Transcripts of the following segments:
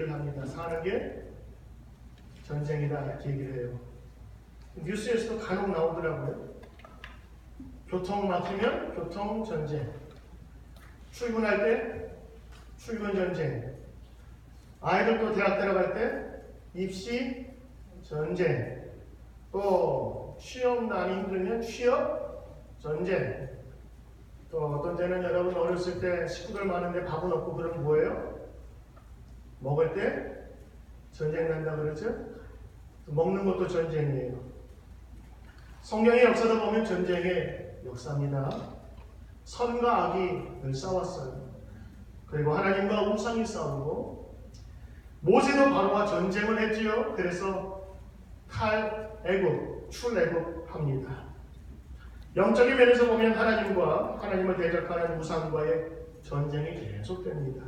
얘기를 합니다. 사는 게 전쟁이다 이렇게 얘기를 해요. 뉴스에서도 간혹 나오더라고요. 교통 막히면 교통 전쟁, 출근할 때 출근 전쟁, 아이들 또 대학 들어갈 때 입시 전쟁, 또 취업난이 힘들면 취업 전쟁, 또 어떤 때는 여러분 어렸을 때 식구들 많은데 밥은 없고 그러면 뭐예요? 먹을 때 전쟁 난다 그러죠? 먹는 것도 전쟁이에요. 성경의 역사도 보면 전쟁의 역사입니다. 선과 악이 늘 싸웠어요. 그리고 하나님과 우상이 싸우고, 모세도 바로와 전쟁을 했지요. 그래서 탈애굽, 출애굽합니다. 영적인 면에서 보면 하나님과 하나님을 대적하는 우상과의 전쟁이 계속됩니다.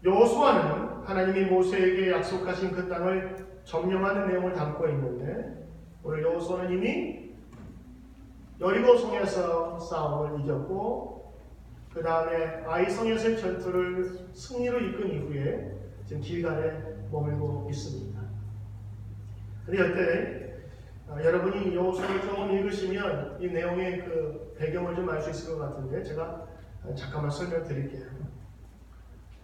여호수아는 하나님이 모세에게 약속하신 그 땅을 점령하는 내용을 담고 있는데, 오늘 여호수아는 이미 여리고성에서 싸움을 이겼고, 그 다음에 아이성에서의 전투를 승리로 이끈 이후에 지금 길갈에 머물고 있습니다. 그런데 이때 여러분이 여호수아를 조금 읽으시면 이 내용의 그 배경을 좀 알 수 있을 것 같은데, 제가 잠깐만 설명드릴게요.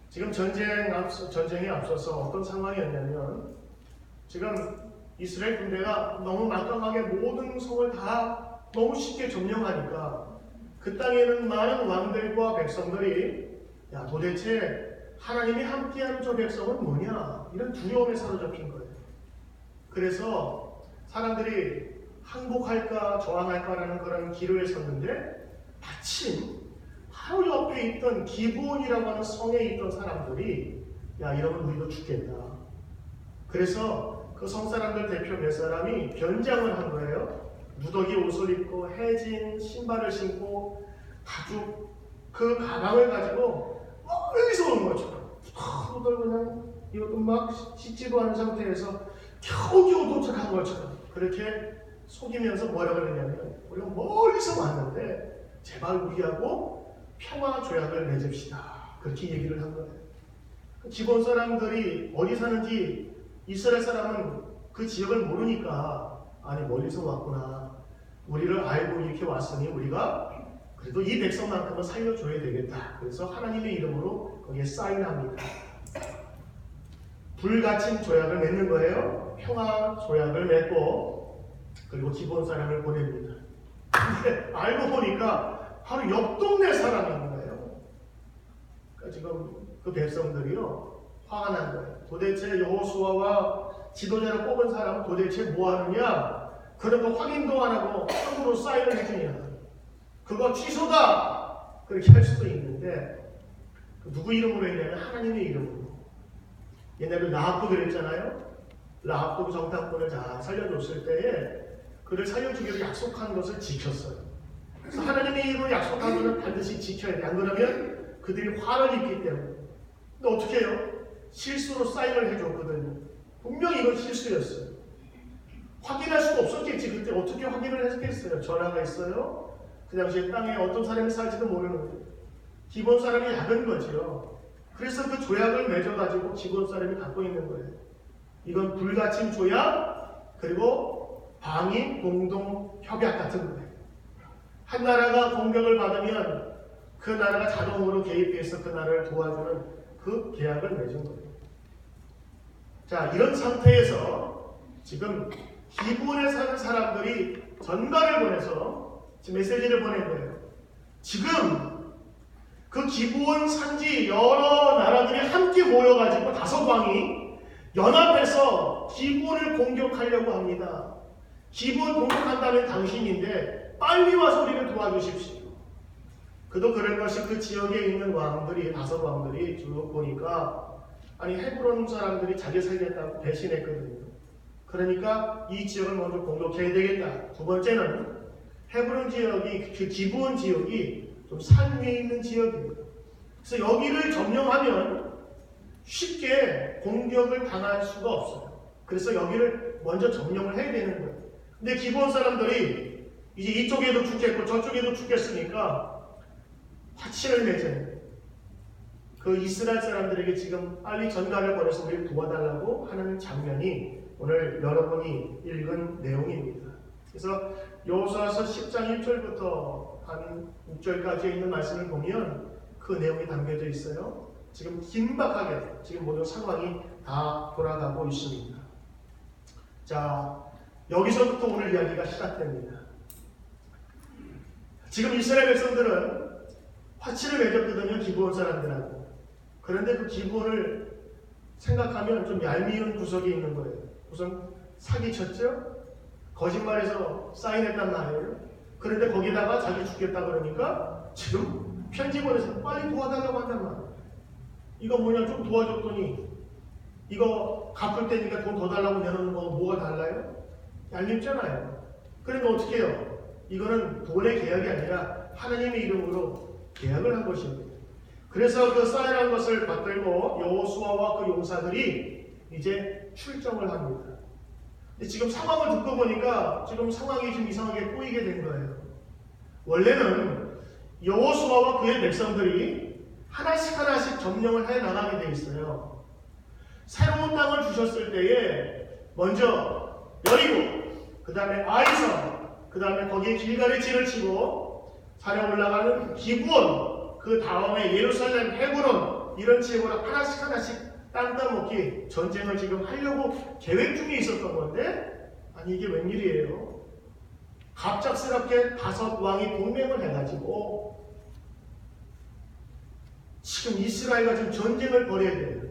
지금 전쟁에 앞서서 어떤 상황이었냐면, 지금 이스라엘 군대가 너무 막강하게 모든 성을 다 너무 쉽게 점령하니까 그 땅에는 많은 왕들과 백성들이, 야, 도대체 하나님이 함께하는 저 백성은 뭐냐, 이런 두려움에 사로잡힌 거예요. 그래서 사람들이 항복할까 저항할까라는 그런 기로에 섰는데, 마침 바로 옆에 있던 기브온이라고 하는 성에 있던 사람들이, 야, 이러면 우리도 죽겠다. 그래서 그 성사람들 대표 몇 사람이 변장을 한 거예요. 무더기 옷을 입고 해진 신발을 신고 가죽 그 가방을 가지고 멀리서 오는 것처럼 그냥 이것도 막 씻지도 않은 상태에서 겨우겨우 도착한 것처럼 그렇게 속이면서 뭐라고 그러냐면, 우리가 멀리서 왔는데 제발 우리하고 평화 조약을 맺읍시다, 그렇게 얘기를 한 거예요. 기본 사람들이 어디 사는지 이스라엘 사람은 그 지역을 모르니까, 아니 멀리서 왔구나, 우리를 알고 이렇게 왔으니 우리가 그래도 이 백성만큼은 살려줘야 되겠다. 그래서 하나님의 이름으로 거기에 사인합니다. 불가침 조약을 맺는 거예요. 평화 조약을 맺고, 그리고 기본 사람을 보냅니다. 근데 알고 보니까 바로 옆 동네 사람인 거예요. 그러니까 지금 그 백성들이요, 화가 난 거예요. 도대체 여호수아와 지도자를 뽑은 사람은 도대체 뭐 하느냐? 그런 거 확인도 안 하고 함부로 사인을 해주냐? 그거 취소다! 그렇게 할 수도 있는데, 누구 이름으로 했냐면 하나님의 이름으로. 옛날에 라합도 그랬잖아요. 라합도 그 정탐꾼을 잘 살려줬을 때에 그를 살려주기로 약속한 것을 지켰어요. 그래서 하나님의 이름으로 약속한 것은 반드시 지켜야 돼. 안 그러면 그들이 화를 입기 때문에. 근데 어떻게 해요? 실수로 사인을 해줬거든요. 분명히 이건 실수였어요. 확인할 수가 없었겠지. 그때 어떻게 확인을 했겠어요? 전화가 있어요. 그 당시에 땅에 어떤 사람이 살지도 모르는 거예요. 기본 사람이 작은 거죠. 그래서 그 조약을 맺어가지고 기본 사람이 갖고 있는 거예요. 이건 불가침 조약, 그리고 방위 공동 협약 같은 거예요. 한 나라가 공격을 받으면 그 나라가 자동으로 개입해서 그 나라를 도와주는 그 계약을 맺은 거예요. 자, 이런 상태에서 지금 기브온에 사는 사람들이 전가를 보내서 지금 메시지를 보낸 거예요. 지금 그 기브온 산지 여러 나라들이 함께 모여가지고 5왕이 연합해서 기브온을 공격하려고 합니다. 기브온 공격한다면 당신인데 빨리 와서 우리를 도와주십시오. 그도 그럴 것이, 그 지역에 있는 왕들이, 5왕들이 쭉 보니까, 아니 헤브론 사람들이 자기 살겠다고 배신했거든요. 그러니까 이 지역을 먼저 공격해야 되겠다. 두 번째는 헤브론 지역이, 그 기브온 지역이 좀 산 위에 있는 지역이에요. 그래서 여기를 점령하면 쉽게 공격을 당할 수가 없어요. 그래서 여기를 먼저 점령을 해야 되는 거예요. 근데 기브온 사람들이 이제 이쪽에도 죽겠고 저쪽에도 죽겠으니까 화친을 맺어요. 그 이스라엘 사람들에게 지금 빨리 전가를 보내서 우리를 도와달라고 하는 장면이 오늘 여러분이 읽은 내용입니다. 그래서 여호수아서 10장 1절부터 한 6절까지 있는 말씀을 보면 그 내용이 담겨져 있어요. 지금 긴박하게 지금 모든 상황이 다 돌아가고 있습니다. 자, 여기서부터 오늘 이야기가 시작됩니다. 지금 이스라엘 백성들은 화치를 맺었거든요, 기브온 사람들하고. 그런데 그 기브온을 생각하면 좀 얄미운 구석이 있는 거예요. 우선 사기쳤죠? 거짓말해서 사인했단 말이에요. 그런데 거기다가 자기 죽겠다 그러니까 지금 편지 보내서 빨리 도와달라고 한단 말이에요. 이거 뭐냐, 좀 도와줬더니 이거 갚을 때니까 돈 더 달라고 내놓는 거 뭐가 달라요? 얄밉잖아요. 그러니까 어떻게 해요? 이거는 돈의 계약이 아니라 하나님의 이름으로 계약을 한 것입니다. 그래서 그 사인한 것을 받들고 여호수아와 그 용사들이 이제 출정을 합니다. 근데 지금 상황을 듣고 보니까 지금 상황이 좀 이상하게 꼬이게 된 거예요. 원래는 여호수아와 그의 백성들이 하나씩 하나씩 점령을 해 나가게 돼 있어요. 새로운 땅을 주셨을 때에 먼저 여리고, 그 다음에 아이성, 그 다음에 거기에 길갈의 진을 치고 산에 올라가는 기브온, 그 다음에 예루살렘, 헤브론, 이런 지역으로 하나씩 하나씩 땅 따먹기 전쟁을 지금 하려고 계획 중에 있었던 건데, 아니 이게 웬일이에요? 갑작스럽게 5왕이 동맹을 해가지고 지금 이스라엘과 지금 전쟁을 벌여야 돼요.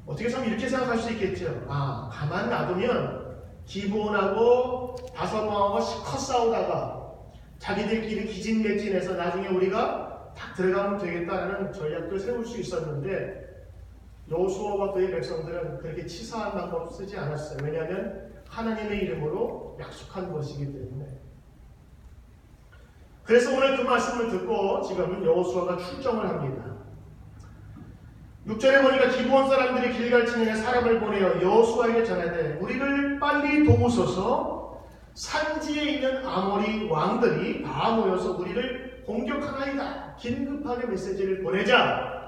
어떻게 보면 이렇게 생각할 수 있겠죠. 아, 가만 놔두면 기브온하고 5왕하고 실컷 싸우다가 자기들끼리 기진맥진해서 나중에 우리가 딱 들어가면 되겠다라는 전략도 세울 수 있었는데, 여호수아와 그의 백성들은 그렇게 치사한 방법 쓰지 않았어요. 왜냐하면 하나님의 이름으로 약속한 것이기 때문에. 그래서 오늘 그 말씀을 듣고 지금 여호수아가 출정을 합니다. 6절에 보니까 기브온 사람들이 길갈 진영에 사람을 보내어 여호수아에게 전하되 우리를 빨리 도우소서, 산지에 있는 아모리 왕들이 다 모여서 우리를 공격하나이다. 긴급하게 메시지를 보내자.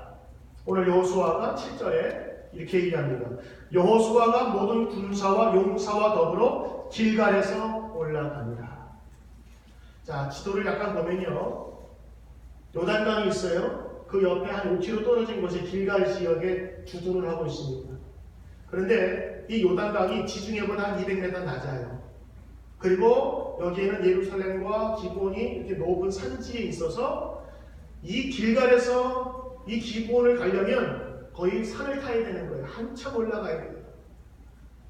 오늘 여호수아가 7절에 이렇게 얘기합니다. 여호수아가 모든 군사와 용사와 더불어 길갈에서 올라갑니다. 자, 지도를 약간 보면요, 요단강이 있어요. 그 옆에 한 5km 떨어진 곳에 길갈 지역에 주둔을 하고 있습니다. 그런데 이 요단강이 지중해보다 한 200m 낮아요. 그리고 여기에는 예루살렘과 기브온이 이렇게 높은 산지에 있어서 이 길갈에서 이 기브온을 가려면 거의 산을 타야 되는 거예요. 한참 올라가야 돼요.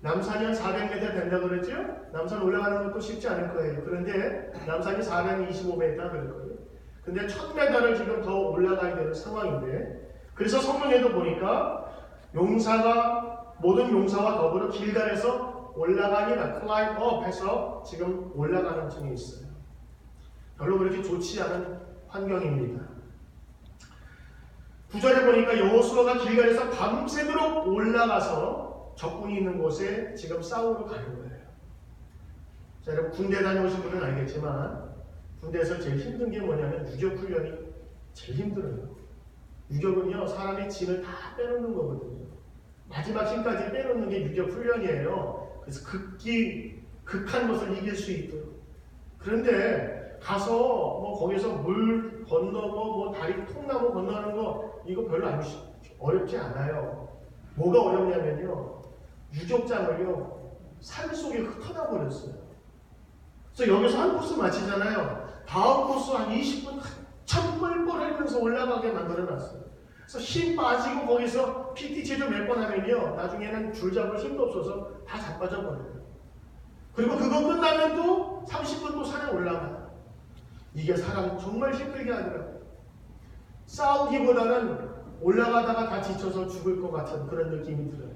남산이 한 400m 된다 그랬죠? 남산 올라가는 것도 쉽지 않을 거예요. 그런데 남산이 425m 그럴 거예요. 근데 1000m를 지금 더 올라가야 되는 상황인데, 그래서 성경에도 보니까 모든 용사와 더불어 길갈에서 올라가니라, climb up 해서 지금 올라가는 중에 있어요. 별로 그렇게 좋지 않은 환경입니다. 9절에 보니까 여호수아가 길갈에서 밤새도록 올라가서 적군이 있는 곳에 지금 싸우러 가는 거예요. 자, 여러분 군대 다녀오신 분은 알겠지만 군대에서 제일 힘든 게 뭐냐면 유격 훈련이 제일 힘들어요. 유격은요, 사람의 진을 다 빼놓는 거거든요. 마지막 힘까지 빼놓는 게 유격 훈련이에요. 그래서 극한 것을 이길 수 있도록. 그런데 가서 거기서 물 건너고 다리 통나무 건너는 거 이거 별로 어렵지 않아요. 뭐가 어렵냐면요, 유격장을요 산속에 흩어놔 버렸어요. 그래서 여기서 한 코스 마치잖아요. 다음 코스 한 20분 한참 뻘뻘하면서 올라가게 만들어놨어요. 그래서 힘 빠지고 거기서 PT 체조 몇 번 하면요, 나중에는 줄 잡을 힘도 없어서 다 자빠져 버려요. 그리고 그거 끝나면 또 30분 또 산에 올라가요. 이게 사람 정말 힘들게 하더라고요. 싸우기보다는 올라가다가 다 지쳐서 죽을 것 같은 그런 느낌이 들어요.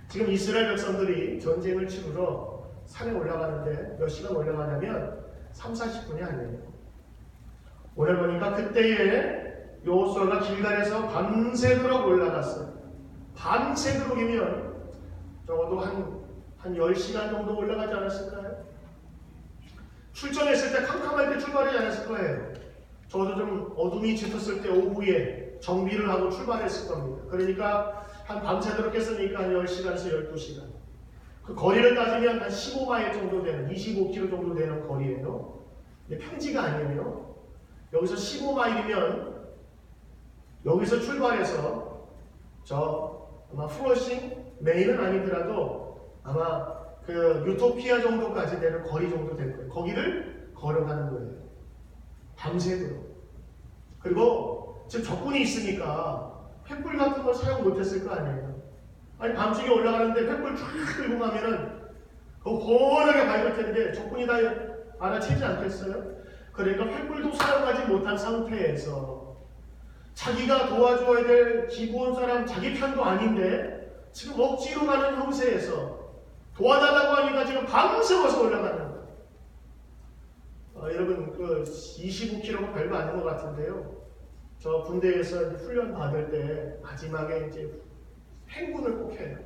지금 이스라엘 백성들이 전쟁을 치르러 산에 올라가는데 몇 시간 올라가냐면 30-40분이 아니에요. 오늘 보니까 그때에 여호수아가 길갈에서 밤새도록 올라갔어요. 밤새도록이면 적어도 한 10시간 정도 올라가지 않았을까요? 출정했을 때 캄캄할 때 출발하지 않았을 거예요. 적어도 좀 어둠이 짙었을 때 오후에 정비를 하고 출발했을 겁니다. 그러니까 한 밤새도록 했으니까 한 10시간에서 12시간. 그 거리를 따지면 한 15마일 정도 되는, 25km 정도 되는 거리예요. 근데 평지가 아니에요. 여기서 15마일이면 여기서 출발해서 아마 플러싱 메인은 아니더라도 아마 그 유토피아 정도까지 되는 거리 정도 될 거예요. 거기를 걸어가는 거예요. 밤새도록. 그리고 지금 적군이 있으니까 횃불 같은 걸 사용 못했을 거 아니에요. 아니 밤중에 올라가는데 횃불 쫙 들고 가면은 그거 훤하게 밝을 텐데 적군이 다 알아채지 않겠어요? 그러니까 횃불도 사용하지 못한 상태에서 자기가 도와줘야 될 기부원 사람 자기 편도 아닌데 지금 억지로 가는 형세에서 도와달라고 하니까 지금 밤새워서 올라가는 거예요. 여러분 그 25km가 별거 아닌 것 같은데요. 저 군대에서 훈련 받을 때 마지막에 이제 행군을 꼭 해요.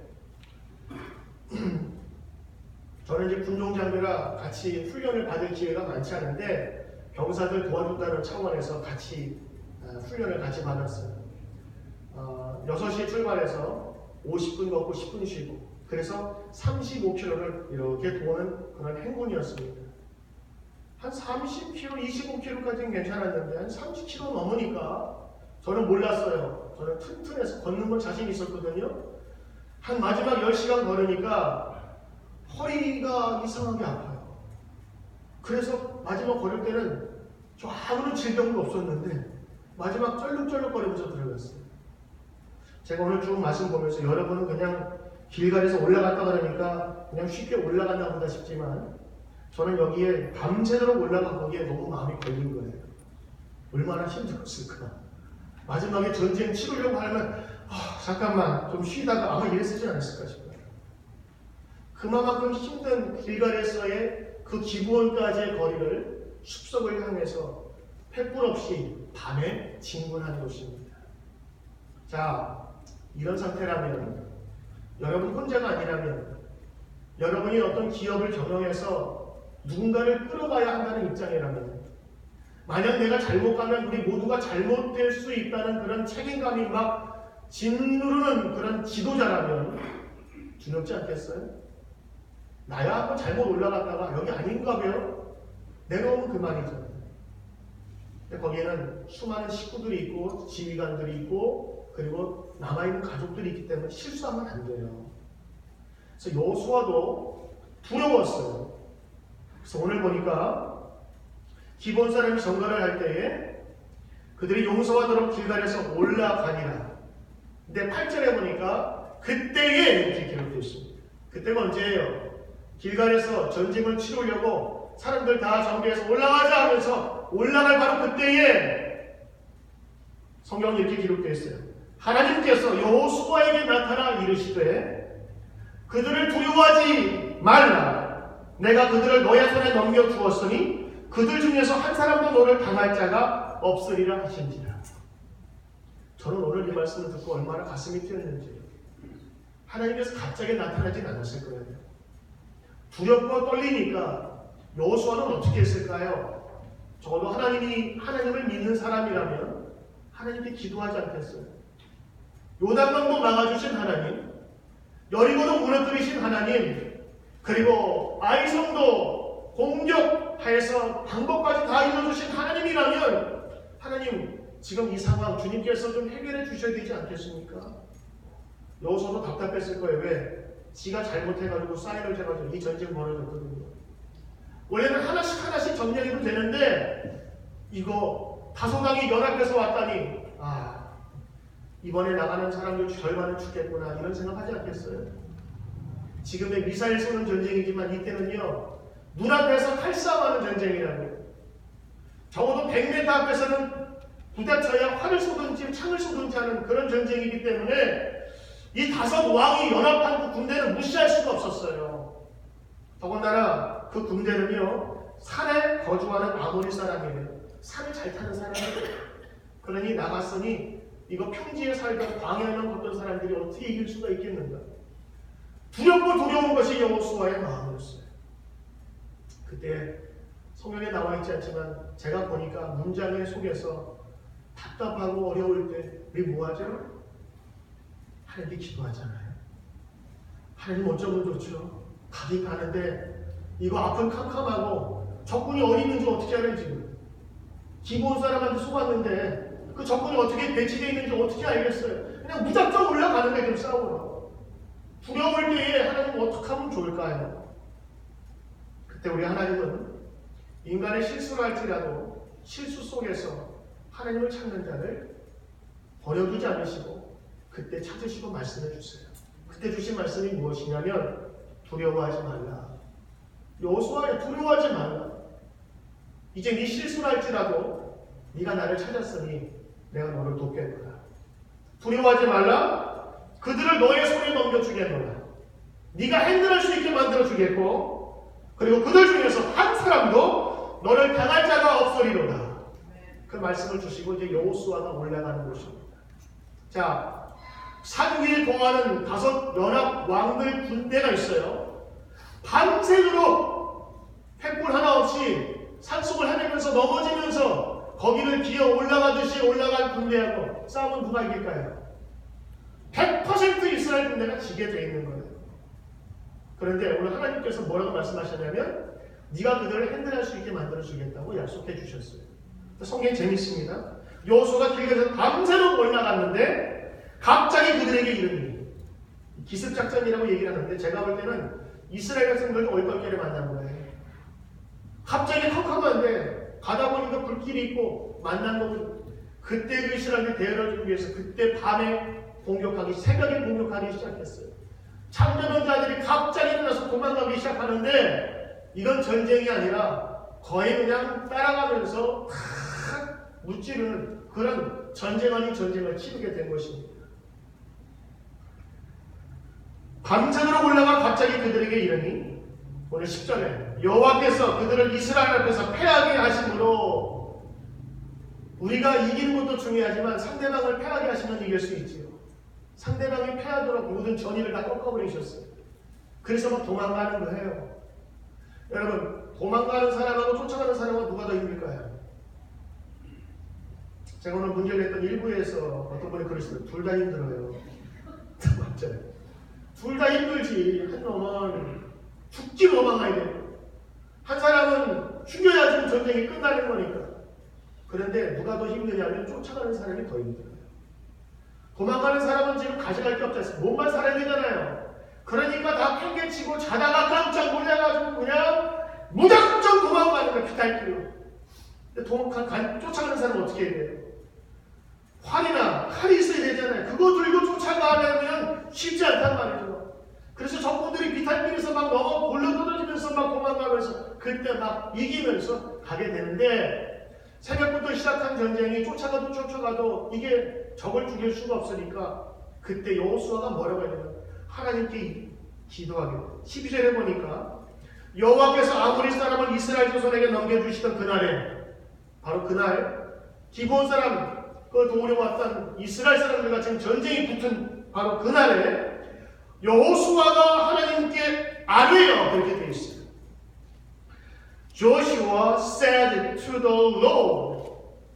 저는 이제 군종장교라 같이 훈련을 받을 기회가 많지 않은데 병사들 도와준다는 차원에서 같이 훈련을 같이 받았어요. 6시에 출발해서 50분 걷고 10분 쉬고 그래서 35km를 이렇게 도는 그런 행군이었습니다. 한 30km, 25km까지는 괜찮았는데 한 30km 넘으니까 저는 몰랐어요. 저는 튼튼해서 걷는 건 자신 있었거든요. 한 마지막 10시간 걸으니까 허리가 이상하게 아파요. 그래서 마지막 걸을 때는 저 아무런 질병도 없었는데 마지막 쩔룩쩔룩거리면서 들어갔어요. 제가 오늘 쭉 말씀 보면서 여러분은 그냥 길가에서 올라갔다 그러니까 그냥 쉽게 올라갔나 보다 싶지만 저는 여기에 밤새도록 올라간 거기에 너무 마음이 걸린 거예요. 얼마나 힘들었을까. 마지막에 전쟁 치르려고 하면 잠깐만 좀 쉬다가 아마 이랬지 않았을까 싶어요. 그만큼 힘든 길가에서의 그 기부원까지의 거리를 숲속을 향해서 횃불 없이 밤에 진군하는 것입니다. 자, 이런 상태라면 여러분 혼자가 아니라면 여러분이 어떤 기업을 경영해서 누군가를 끌어가야 한다는 입장이라면 만약 내가 잘못 가면 우리 모두가 잘못될 수 있다는 그런 책임감이 막 짓누르는 그런 지도자라면 두렵지 않겠어요? 나야 한번 잘못 올라갔다가 여기 아닌가 봐요? 내려오면 그만이잖아요. 근데 거기에는 수많은 식구들이 있고 지휘관들이 있고 그리고 남아있는 가족들이 있기 때문에 실수하면 안 돼요. 그래서 여호수아도 두려웠어요. 그래서 오늘 보니까 기브온 사람이 전가를 할 때에 그들이 용서하도록 길갈에서 올라가니라. 근데 8절에 보니까 그때에 이렇게 기록되어 있습니다. 그때가 언제예요? 길갈에서 전쟁을 치르려고 사람들 다 정비해서 올라가자 하면서 올라갈 바로 그때에 성경이 이렇게 기록되어 있어요. 하나님께서 여호수아에게 나타나 이르시되 그들을 두려워하지 말라. 내가 그들을 너의 손에 넘겨주었으니 그들 중에서 한 사람도 너를 당할 자가 없으리라 하신지라. 저는 오늘 이 말씀을 듣고 얼마나 가슴이 뛰었는지. 하나님께서 갑자기 나타나진 않았을 거예요. 두렵고 떨리니까 여호수아는 어떻게 했을까요? 적어도 하나님을 믿는 사람이라면 하나님께 기도하지 않겠어요? 요단강도 막아주신 하나님, 여리고도 무너뜨리신 하나님, 그리고 아이성도 공격하여서 방법까지 다 이루어주신 하나님이라면 하나님 지금 이 상황 주님께서 좀 해결해 주셔야 되지 않겠습니까? 여호수아도 답답했을 거예요. 왜? 지가 잘못해가지고 사인을 재가지고 이 전쟁 벌어졌거든요. 원래는 하나씩 점령해도 되는데 이거 다소강이 연합해서 왔다니 이번에 나가는 사람들 절반은 죽겠구나 이런 생각하지 않겠어요? 지금의 미사일 쏘는 전쟁이지만 이때는요 눈앞에서 칼싸움하는 전쟁이라고요. 적어도 100m 앞에서는 부딪혀야 활을 쏘든지 창을 쏘든지 하는 그런 전쟁이기 때문에 이 다섯 왕이 연합한 그 군대는 무시할 수가 없었어요. 더군다나 그 군대는요 산에 거주하는 아모리 사람이에요. 산을 잘 타는 사람이에요. 그러니 나갔으니 이거 평지에 살던 광야에만 걷던 사람들이 어떻게 이길 수가 있겠는가? 두렵고 두려운 것이 여호수아의 마음이었어요. 그때 성경에 나와 있지 않지만 제가 보니까 문장의 속에서 답답하고 어려울 때 우리 뭐 하죠? 하나님께 기도하잖아요. 하나님 어쩌면 좋죠. 가긴 가는데 이거 앞은 캄캄하고 적군이 어디 있는지 어떻게 알아요 지금? 기본 사람한테 속았는데 그 적군이 어떻게 배치되어 있는지 어떻게 알겠어요? 그냥 무작정 올라가는 게 좀 싸우러. 두려울 때에 하나님 어떻게 하면 좋을까요? 그때 우리 하나님은 인간의 실수를 할지라도 실수 속에서 하나님을 찾는 자를 버려두지 않으시고 그때 찾으시고 말씀해 주세요. 그때 주신 말씀이 무엇이냐면 두려워하지 말라. 여호수아에 두려워하지 말라. 이제 네 실수를 할지라도 네가 나를 찾았으니 내가 너를 돕겠노라. 두려워하지 말라. 그들을 너의 손에 넘겨주겠노라. 네가 핸들할 수 있게 만들어주겠고 그리고 그들 중에서 한 사람도 너를 당할 자가 없으리로다. 그 말씀을 주시고 이제 여호수아가 올라가는 곳입니다. 자, 산 위에 거하는 5 연합 왕들 군대가 있어요. 밤새도록 횃불 하나 없이 산속을 헤매면서 넘어지면서 거기를 기어 올라가듯이 올라갈 군대하고 싸움은 누가 이길까요? 100% 이스라엘 군대가 지게 돼 있는 거예요. 그런데 오늘 하나님께서 뭐라고 말씀하셨냐면 네가 그들을 핸들할 수 있게 만들어주겠다고 약속해 주셨어요. 성경 재밌습니다. 여호수아가 길에서 밤새도록 올라갔는데 갑자기 그들에게 이르니 기습작전이라고 얘기를 하는데 제가 볼 때는 이스라엘 백성들도 얼떨결에 만난 거예요. 갑자기 컴컴한데 가다 보니까 불길이 있고 만난 거고 그때 그 이스라엘을 대열하기 위해서 그때 밤에 공격하기 새벽에 공격하기 시작했어요. 참전한 자들이 갑자기 일어나서 도망가기 시작하는데 이건 전쟁이 아니라 거의 그냥 따라가면서 무찌르는 그런 전쟁 아닌 전쟁을 치르게 된 것입니다. 밤새도록 올라가 갑자기 그들에게 이르니 오늘 10절에 여호와께서 그들을 이스라엘 앞에서 패하게 하심으로 우리가 이기는 것도 중요하지만 상대방을 패하게 하시면 이길 수 있지요. 상대방이 패하도록 모든 전의를 다 꺾어버리셨어요. 그래서 막 도망가는 거예요. 여러분 도망가는 사람하고 쫓아가는 사람은 누가 더 힘들까요? 제가 오늘 문제를 냈던 일부에서 어떤 분이 그러시더라고요. 둘 다 힘들어요. 맞잖아요. 둘 다 힘들지. 한 놈은 죽기 도망가야 돼요. 한 사람은 죽여야지 전쟁이 끝나는 거니까. 그런데 누가 더 힘드냐면 쫓아가는 사람이 더 힘들어요. 도망가는 사람은 지금 가져갈 게 없지 않습니까? 몸만 살아야 되잖아요. 그러니까 다 팽개치고 자다가 깜짝 놀라가지고 그냥 무작정 도망가는 거예요. 비탈길로. 쫓아가는 사람은 어떻게 해야 돼요? 활이나 칼이 있어야 되잖아요. 그거 들고 쫓아가려면 쉽지 않단 말이죠. 그래서 적군들이 비탈길에서 막 넘어 굴러떨어지면서 막 도망가면서 그때 막 이기면서 가게 되는데 새벽부터 시작한 전쟁이 쫓아가도 이게 적을 죽일 수가 없으니까 그때 여호수아가 뭐라고 하냐면 하나님께 기도하게 12절에 보니까 여호와께서 아모리 사람을 이스라엘 조선에게 넘겨주시던 그날에 바로 그날 기브온 사람 그걸 도우려왔던 이스라엘 사람들과 지금 전쟁이 붙은 바로 그날에 여호수아가 하나님께 아뢰어 그렇게 되어 있어요. Joshua said to the Lord.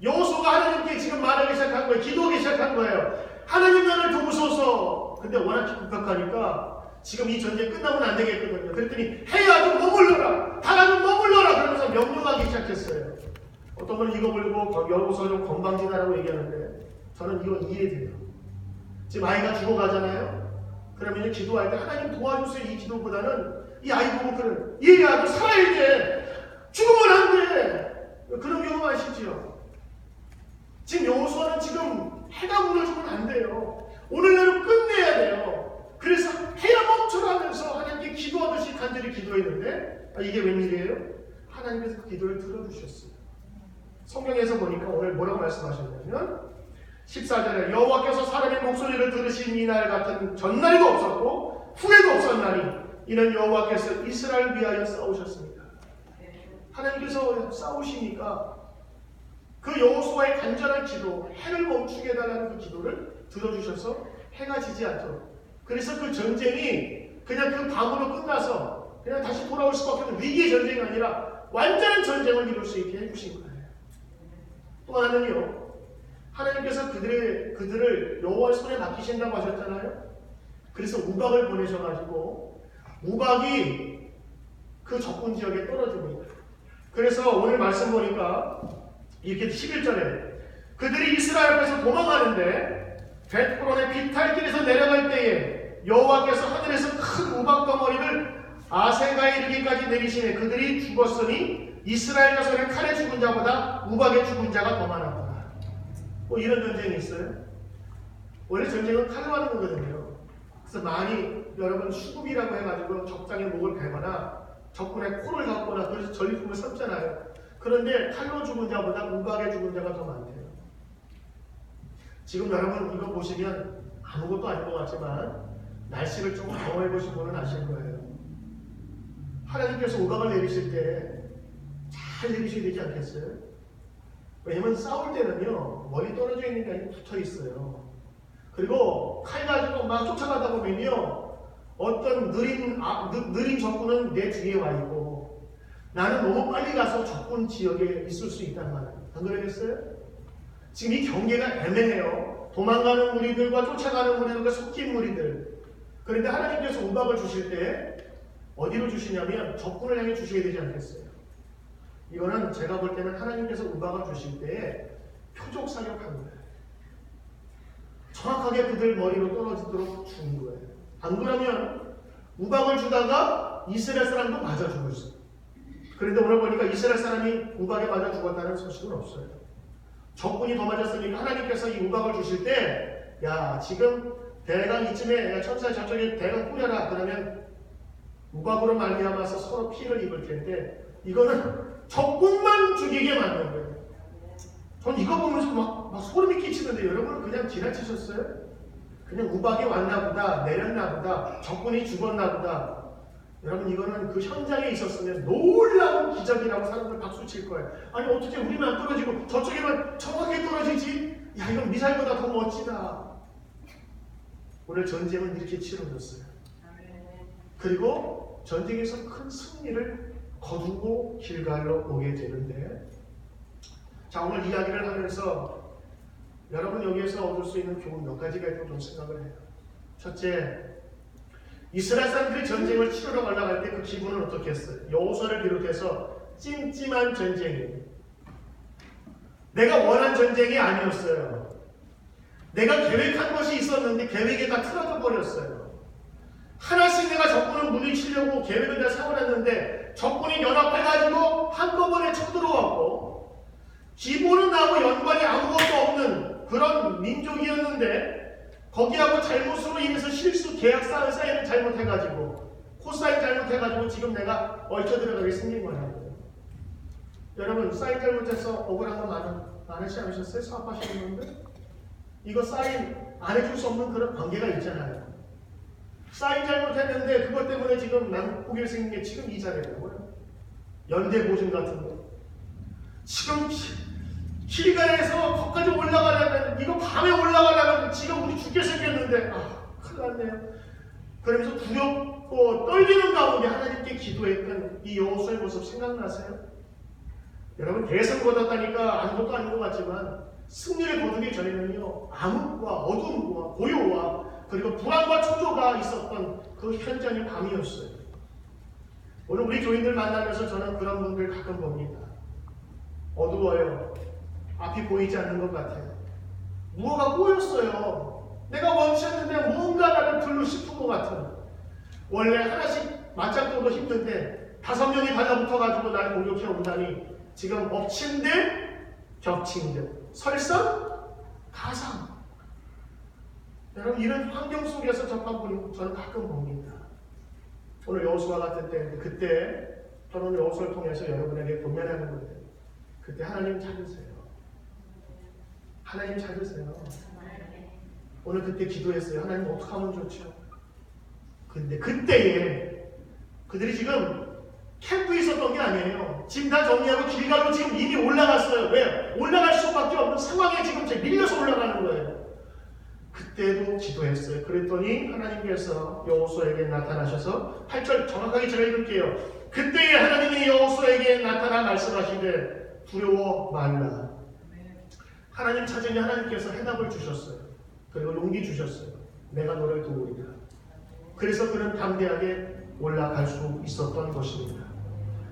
여호수아가 하나님께 지금 말하기 시작한 거예요. 기도하기 시작한 거예요. 하나님 나를 도우소서. 근데 워낙 급박하니까 지금 이 전쟁 끝나면 안 되겠거든요. 그랬더니 해야 좀 머물러라. 하나님 머물러라. 그러면서 명령하기 시작했어요. 어떤 분은 이거 물고 여호수아 좀 건방지다라고 얘기하는데 저는 이거 이해돼요. 지금 아이가 죽어가잖아요. 그러면 이제 기도할 때 하나님 도와주세요 이 기도보다는 이 아이 보고 그런 얘야 너 살아야 돼. 죽으면 안 돼. 그런 경우 아시죠? 지금 여호수아는 지금 해가 무너지면 안 돼요. 오늘날은 끝내야 돼요. 그래서 해야 멈춰라면서 하나님께 기도하듯이 간절히 기도했는데 이게 웬일이에요? 하나님께서 그 기도를 들어주셨어요. 성경에서 보니까 오늘 뭐라고 말씀하셨냐면 14절에 여호와께서 사람의 목소리를 들으신 이날 같은 전날도 없었고 후에도 없었나니 이는 여호와께서 이스라엘 위하여 싸우셨습니다. 하나님께서 싸우시니까 그 여호수아의 간절한 기도, 해를 멈추게 해달라는 그 기도를 들어주셔서 해가 지지 않도록. 그래서 그 전쟁이 그냥 그 밤으로 끝나서 그냥 다시 돌아올 수밖에 없는 위기의 전쟁이 아니라 완전한 전쟁을 이룰 수 있게 해주신 거예요. 또 하나는요, 하나님께서 그들을 여호와의 손에 맡기신다고 하셨잖아요. 그래서 우박을 보내셔가지고 우박이 그 적군 지역에 떨어집니다. 그래서 오늘 말씀 보니까 이렇게 11절에 그들이 이스라엘 앞에서 도망가는데 벳호론의 비탈길에서 내려갈 때에 여호와께서 하늘에서 큰 우박 덩어리를 아세가에 이르기까지 내리시네. 그들이 죽었으니 이스라엘 자손의 칼에 죽은 자보다 우박에 죽은 자가 더 많았구나. 뭐 이런 전쟁이 있어요. 원래 전쟁은 칼로 하는 거거든요. 그래서 많이 여러분 수급이라고 해가지고 적장의 목을 베거나 적군의 코를 잡거나 그래서 전리품을 삼잖아요. 그런데 칼로 죽은 자보다 우박에 죽은 자가 더 많대요. 지금 여러분 이거 보시면 아무것도 아닌 것 같지만 날씨를 조금 경험해 보신 분은 아실 거예요. 하나님께서 우박을 내리실 때 잘 내리셔야 되지 않겠어요? 왜냐면 싸울 때는요 멀리 떨어져 있는 게 아니고 붙어 있어요. 그리고 칼 가지고 막 쫓아가다 보면요 어떤 느린 적군은 내 뒤에 와 있고 나는 너무 빨리 가서 적군 지역에 있을 수 있단 말이에요. 안 그러겠어요? 지금 이 경계가 애매해요. 도망가는 무리들과 쫓아가는 무리들과 섞인 무리들. 그런데 하나님께서 우박을 주실 때 어디로 주시냐면 적군을 향해 주셔야 되지 않겠어요? 이거는 제가 볼 때는 하나님께서 우박을 주실 때 표적 사격한 거예요. 정확하게 그들 머리로 떨어지도록 준 거예요. 안 그러면 우박을 주다가 이스라엘 사람도 맞아 죽었어요. 그런데 오늘 보니까 이스라엘 사람이 우박에 맞아 죽었다는 소식은 없어요. 적군이 더 맞았으니까 하나님께서 이 우박을 주실 때 야 지금 대강 이쯤에 천사 저쪽에 대강 뿌려라. 그러면 우박으로 말미암아서 서로 피해를 입을 텐데 이거는 적군만 죽이게 만든 거예요. 전 이거 보면서 막 소름이 끼치는데 여러분은 그냥 지나치셨어요? 그냥 우박이 왔나 보다, 내렸나 보다, 적군이 죽었나 보다. 여러분 이거는 그 현장에 있었으면 놀라운 기적이라고 사람들 박수 칠 거예요. 아니 어떻게 우리만 떨어지고 저쪽에만 정확하게 떨어지지? 야 이건 미사일보다 더 멋지다. 오늘 전쟁은 이렇게 치러졌어요. 그리고 전쟁에서 큰 승리를 거두고 길갈로 오게 되는데 자 오늘 이야기를 하면서 여러분 여기에서 얻을 수 있는 교훈 몇 가지가 있다고 좀 생각을 해요. 첫째, 이스라엘 사람들이 전쟁을 치르러 올라갈 때 그 기분은 어떻겠어요? 여호수아를 비롯해서 찜찜한 전쟁이에요. 내가 원한 전쟁이 아니었어요. 내가 계획한 것이 있었는데 계획이 다 틀어져 버렸어요. 하나씩 내가 적군을 물리치려고 계획을 다 세워놨는데 적군이 연합해가지고 한꺼번에 쳐들어왔고 기본은 나하고 연관이 아무것도 없는 그런 민족이었는데 거기하고 잘못으로 인해서 실수 계약 사인을 잘못해가지고 코사인 잘못해가지고 지금 내가 얽혀 들어가게 생긴 거냐고요. 여러분 사인 잘못해서 억울한 거 많으시 않으셨어요? 사업하시는 분들? 이거 사인 안 해줄 수 없는 그런 관계가 있잖아요. 사인 잘못했는데 그것 때문에 지금 난국일 생긴 게 지금 이 자리라고요. 연대보증 같은 거. 지금 길가에서 거기까지 올라가려면 이거 밤에 올라가려면 지금 우리 죽게 생겼는데 큰일 났네요. 그러면서 두렵고 떨리는 가운데 하나님께 기도했던 이 여호수아의 모습 생각나세요? 여러분 대선 거뒀다니까 아무것도 아닌 것 같지만 승리를 거두기 전에는요 암흑과 어둠과 고요와 그리고 불안과 초조가 있었던 그 현장의 밤이었어요. 오늘 우리 교인들 만나면서 저는 그런 분들 가끔 봅니다. 어두워요. 앞이 보이지 않는 것 같아요. 무엇가 꼬였어요. 내가 원치 않는데 뭔가 나를 불러 싶은 것 같은. 원래 하나씩 맞잡고도 힘든데 5명이 달라붙어가지고 나를 공격해 온다니 지금 엎친 듯 겹친 듯 설상 가상. 여러분 이런 환경 속에서 저는 가끔 봅니다. 오늘 여호수아 같은 때 그때 저는 여호수아를 통해서 여러분에게 권면하는 거예요. 그때 하나님 찾으세요. 하나님 찾으세요. 오늘 그때 기도했어요. 하나님 어떻게 하면 좋죠? 근데 그때에 그들이 지금 캠프에 있었던 게 아니에요. 지금 다 정리하고 길가로 지금 이미 올라갔어요. 왜? 올라갈 수밖에 없는 상황에 지금 밀려서 올라가는 거예요. 그때도 기도했어요. 그랬더니 하나님께서 여호수아에게 나타나셔서 8절 정확하게 제가 읽을게요. 그때에 하나님이 여호수아에게 나타나 말씀하시되 두려워 말라. 하나님 찾으니 하나님께서 해답을 주셨어요. 그리고 용기 주셨어요. 내가 너를 도우리라. 그래서 그는 담대하게 올라갈 수 있었던 것입니다.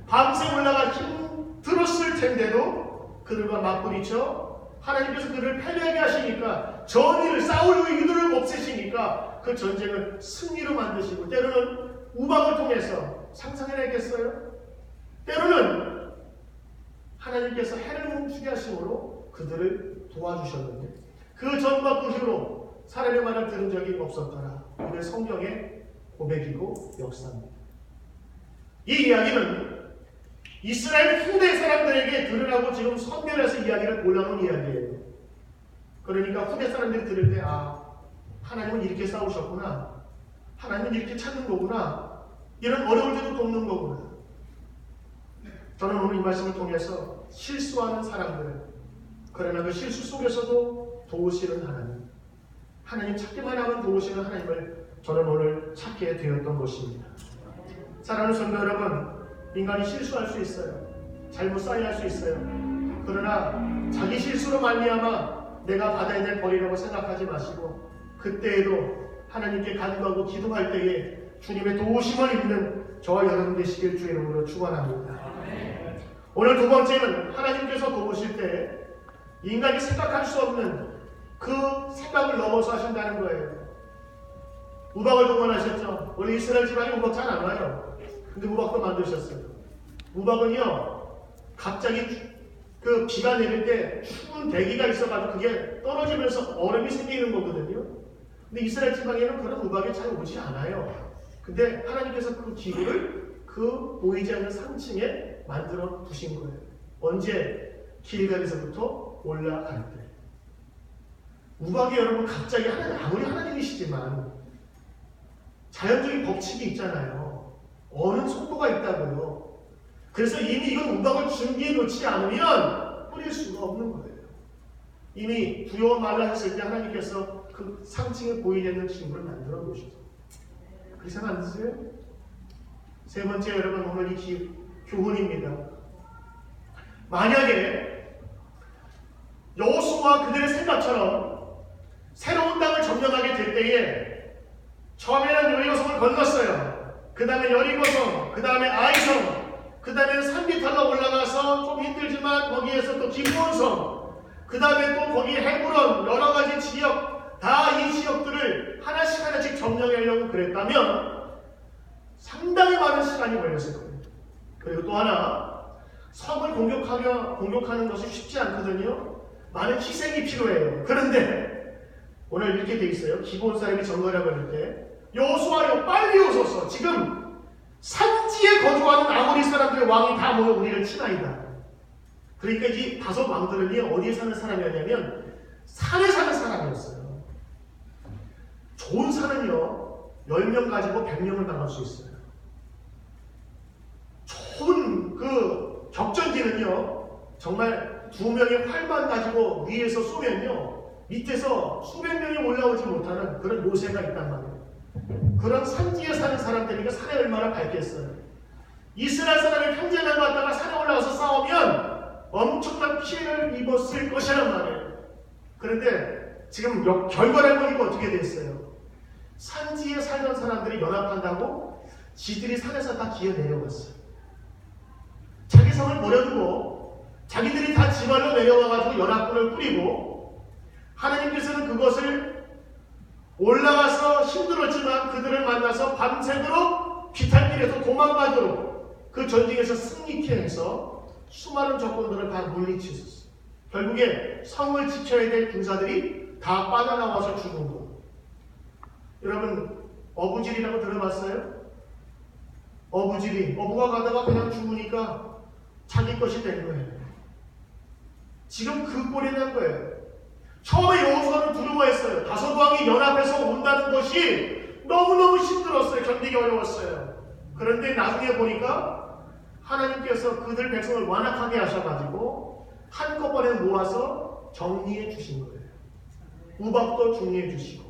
밤새 올라가 힘들었을 텐데도 그들과 맞부딪혀 하나님께서 그를 패배하게 하시니까, 전의를 싸울 의도를 없애시니까 그 전쟁을 승리로 만드시고, 때로는 우박을 통해서, 상상해내겠어요? 때로는 하나님께서 해를 멈추게 하심으로 그들을 도와주셨는데, 그 전과 그 후로 사람의 말을 들은 적이 없었더라. 이게 성경의 고백이고 역사입니다. 이 이야기는 이스라엘 후대 사람들에게 들으라고 지금 선별해서 이야기를 골라놓은 이야기예요. 그러니까 후대 사람들이 들을 때, 하나님은 이렇게 싸우셨구나, 하나님은 이렇게 찾는 거구나, 이런 어려울 때도 돕는 거구나. 저는 오늘 이 말씀을 통해서 실수하는 사람들, 그러나 그 실수 속에서도 도우시는 하나님 찾기만 하면 도우시는 하나님을 저는 오늘 찾게 되었던 것입니다. 사랑하는 성도 여러분, 인간이 실수할 수 있어요. 잘못 쌓여할 수 있어요. 그러나 자기 실수로 말미암아 내가 받아야 될 벌이라고 생각하지 마시고, 그때에도 하나님께 간구하고 기도할 때에 주님의 도우심을 입는 저와 여러분 되시길 주의 이름으로 축원합니다. 오늘 두 번째는 하나님께서 도우실 때 인간이 생각할 수 없는 그 생각을 넘어서 하신다는 거예요. 우박을 동원하셨죠. 원래 이스라엘 지방에 우박 잘 안 와요. 근데 우박도 만드셨어요. 우박은요, 갑자기 그 비가 내릴 때 추운 대기가 있어가지고 그게 떨어지면서 얼음이 생기는 거거든요. 근데 이스라엘 지방에는 그런 우박이 잘 오지 않아요. 근데 하나님께서 그 기구를 그 보이지 않는 상층에 만들어 두신 거예요. 언제? 길갈에서부터 올라갈 때. 우박이 여러분 갑자기 아무리 하나님이시지만 자연적인 법칙이 있잖아요. 어는 속도가 있다고요. 그래서 이미 이건 우박을 준비해 놓지 않으면 뿌릴 수가 없는 거예요. 이미 두려워 말라 했을 때 하나님께서 그 상층에 보이지 않는 친구를 만들어 놓으셔서. 그렇게 생각 안 드세요? 세 번째, 여러분 오늘 이 교훈입니다. 만약에 여호수아와 그들의 생각처럼 새로운 땅을 점령하게 될 때에 처음에는 여리고성을 건넜어요. 그 다음에 여리고성, 그 다음에 아이성, 그 다음에 산비탈로 올라가서 좀 힘들지만 거기에서 또 기브온성, 그 다음에 또 거기 헤브론, 여러 가지 지역, 다 이 지역들을 하나씩 점령하려고 그랬다면 상당히 많은 시간이 걸렸을 거예요. 그리고 또 하나, 성을 공격하는 것이 쉽지 않거든요. 많은 희생이 필요해요. 그런데 오늘 이렇게 돼 있어요. 기브온 사람이 점거하려고 할 때, 여호수아여 빨리 오소서. 지금 산지에 거주하는 아모리 사람들의 왕이 다 모여 우리를 치나이다. 그러니까 이 다섯 왕들은요, 어디에 사는 사람이었냐면 산에 사는 사람이었어요. 좋은 산은요 10명 가지고 100명을 당할 수 있어요. 좋은 그 격전지는요 정말 2명의 활만 가지고 위에서 쏘면요 밑에서 수백 명이 올라오지 못하는 그런 요새가 있단 말이에요. 그런 산지에 사는 사람들이니까 산에 얼마나 밝겠어요. 이스라엘 사람이 평전에 갔다가 산에 올라가서 싸우면 엄청난 피해를 입었을 것이란 말이에요. 그런데 지금 결과를 보니까 어떻게 됐어요? 산지에 살던 사람들이 연합한다고 지들이 산에서 다 기어 내려왔어요. 자기 성을 버려두고 자기들이 다 지발로 내려와가지고 연합군을 꾸리고, 하나님께서는 그것을 올라가서 힘들었지만 그들을 만나서 밤새도록 비탈길에서 도망가도록 그 전쟁에서 승리케 해서 수많은 적군들을 다 물리치셨어요. 결국에 성을 지켜야 될 군사들이 다 빠져나와서 죽은 거. 여러분 어부질이라고 들어봤어요? 어부가 가다가 그냥 죽으니까 자기 것이 된 거예요. 지금 그 꼴이 난 거예요. 처음에 여호수아는 두려워했어요. 다섯 왕이 연합해서 온다는 것이 너무너무 힘들었어요. 견디기 어려웠어요. 그런데 나중에 보니까 하나님께서 그들 백성을 완악하게 하셔가지고 한꺼번에 모아서 정리해 주신 거예요. 우박도 정리해 주시고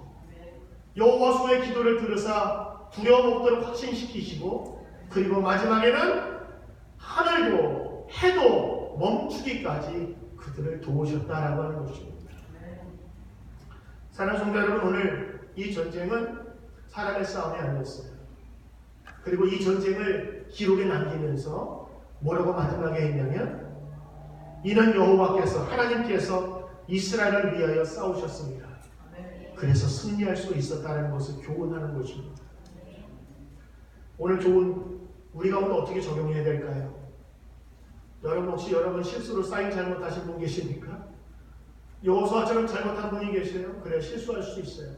여호수아의 기도를 들으사 두려움 없도록 확신시키시고, 그리고 마지막에는 하늘도 해도 멈추기까지 그들을 도우셨다라고 하는 것입니다. 사랑하는 성도 여러분, 오늘 이 전쟁은 사람의 싸움이 아니었어요. 그리고 이 전쟁을 기록에 남기면서 뭐라고 마지막에 했냐면, 이는 여호와께서 하나님께서 이스라엘을 위하여 싸우셨습니다. 그래서 승리할 수 있었다는 것을 교훈하는 것입니다. 오늘 교훈 우리가 오늘 어떻게 적용해야 될까요? 여러분 혹시 여러분 실수로 사인 잘못하신 분 계십니까? 여호수아처럼 잘못한 분이 계세요? 그래, 실수할 수 있어요.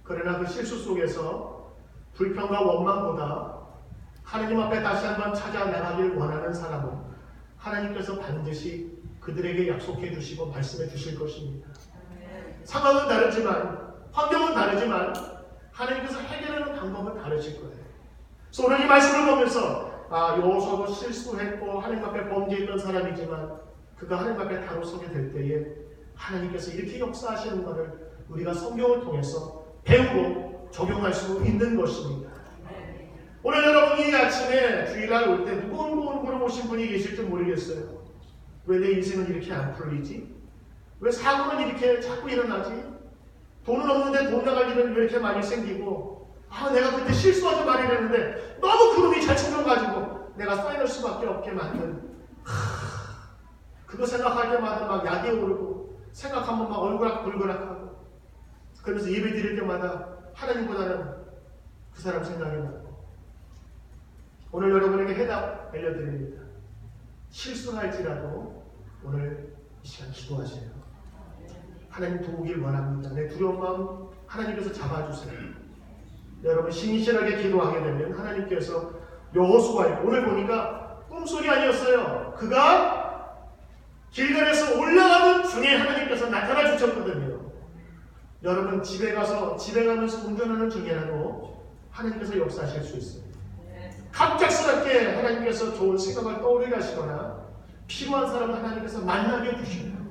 그러나 그 실수 속에서 불평과 원망보다 하나님 앞에 다시 한번 찾아나가길 원하는 사람은 하나님께서 반드시 그들에게 약속해 주시고 말씀해 주실 것입니다. 상황은 다르지만, 환경은 다르지만 하나님께서 해결하는 방법은 다르실 거예요. 그래서 오늘 이 말씀을 보면서 여호수아도 실수했고 하나님 앞에 범죄했던 사람이지만 그가 하나님 앞에 다루서게 될 때에 하나님께서 이렇게 역사하시는 것을 우리가 성경을 통해서 배우고 적용할 수 있는 것입니다. 오늘 여러분 이 아침에 주일날 올 때 무거운 오신 분이 계실지 모르겠어요. 왜 내 인생은 이렇게 안 풀리지? 왜 사고는 이렇게 자꾸 일어나지? 돈은 없는데 돈 나갈 일은 왜 이렇게 많이 생기고, 내가 그때 실수하지 말이랬는데 너무 그놈이 잘 챙겨가지고 내가 쌓일 수밖에 없게 만든, 그거 생각할 때마다 막 약이 오르고 생각하면 막 얼그락불그락하고, 그러면서 예배 드릴 때마다 하나님보다는 그 사람 생각이 나고. 오늘 여러분에게 해답 알려드립니다. 실수할지라도 오늘 이 시간 기도하세요. 하나님 도우길 원합니다. 내 두려운 마음 하나님께서 잡아주세요. 여러분 신실하게 기도하게 되면 하나님께서 여호수아, 오늘 보니까 꿈소리 아니었어요. 그가 길갈에서 올라가는 중에 하나님께서 나타나 주셨거든요. 여러분 집에 가면서 운전하는 중이라도 하나님께서 역사하실 수 있어요. 갑작스럽게 하나님께서 좋은 생각을 떠오르게 하시거나 필요한 사람을 하나님께서 만나게 해주십니다.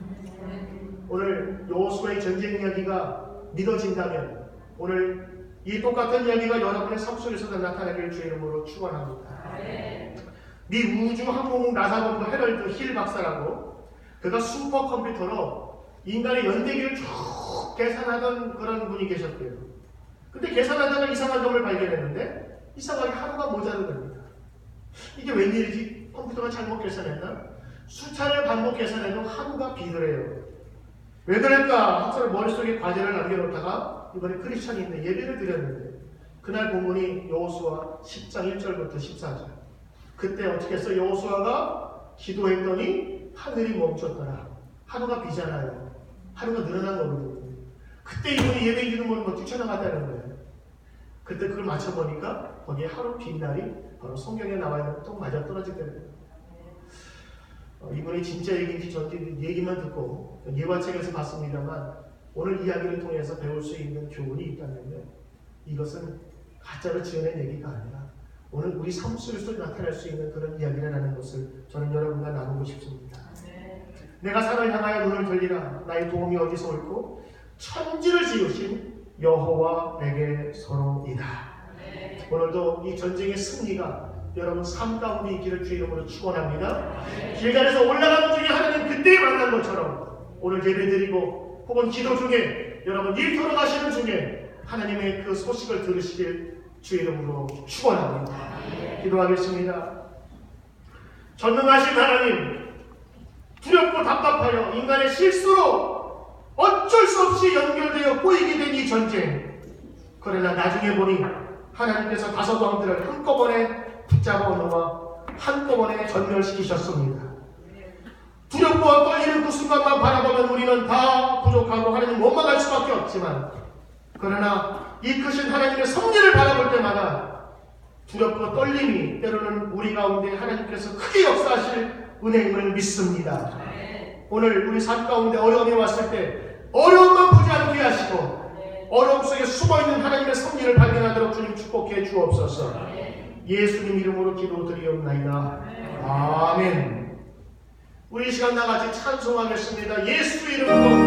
오늘 여호수아의 전쟁 이야기가 믿어진다면 오늘 이 똑같은 이야기가 여러분의 삶 속에서도 나타나기를 주의 이름으로 축원합니다. 미 우주항공 나사본부 헤럴드 힐 박사라고, 그가 슈퍼컴퓨터로 인간의 연대기를 쭉 계산하던 그런 분이 계셨대요. 근데 계산하다가 이상한 점을 발견했는데 이상하게 하루가 모자르답니다. 이게 웬일이지? 컴퓨터가 잘못 계산했나? 수차례 반복 계산해도 하루가 비더래요. 왜 그럴까? 항상 머릿속에 과제를 남겨놓다가 이번에 크리스찬인데 예배를 드렸는데 그날 본문이 여호수아 10장 1절부터 14절. 그때 어떻게 해서 여호수아가 기도했더니 하늘이 멈췄더라. 하루가 비잖아요. 하루가 늘어난 거거든요. 그때 이분이 예배 기름으로 뛰쳐나갔다는 거예요. 그때 그걸 맞춰보니까 거기에 하루 빈 날이 바로 성경에 나와 있는 또 맞아 떨어지더라고요. 이분이 진짜 얘기인지 전지 얘기만 듣고 예화책에서 봤습니다만 오늘 이야기를 통해서 배울 수 있는 교훈이 있다면 이것은 가짜로 지어낸 얘기가 아니라 오늘 우리 삶 속에서 나타날 수 있는 그런 이야기라는 것을 저는 여러분과 나누고 싶습니다. 내가 산을 향하여 눈을 돌리라. 나의 도움이 어디서 올고 천지를 지으신 여호와에게 서로이다. 오늘도 이 전쟁의 승리가 여러분 삶 가운데 있기를 주의 이름으로 축원합니다. 길갈에서 올라가는 중에 하나님 그때 만난 것처럼 오늘 예배드리고 혹은 기도 중에 여러분 일 돌아가시는 중에 하나님의 그 소식을 들으시길 주의 이름으로 축원합니다. 기도하겠습니다. 전능하신 하나님, 두렵고 답답하여 인간의 실수로 어쩔 수 없이 연결되어 꼬이게 된 이 전쟁, 그러나 나중에 보니 하나님께서 다섯 왕들을 한꺼번에 붙잡아 놓아 한꺼번에 전멸시키셨습니다. 두렵고 떨리는 그 순간만 바라보면 우리는 다 부족하고 하나님 원망할 수밖에 없지만, 그러나 이 크신 하나님의 섭리를 바라볼 때마다 두렵고 떨림이 때로는 우리 가운데 하나님께서 크게 역사하실 은혜임을 믿습니다. 오늘 우리 삶 가운데 어려움이 왔을 때 어려움만 보지 않게 하시고 어려움 속에 숨어있는 하나님의 섭리를 발견하도록 주님 축복해 주옵소서. 예수님 이름으로 기도드리옵나이다. 아멘. 우리 이 시간 나같이 찬송하겠습니다. 예수 이름으로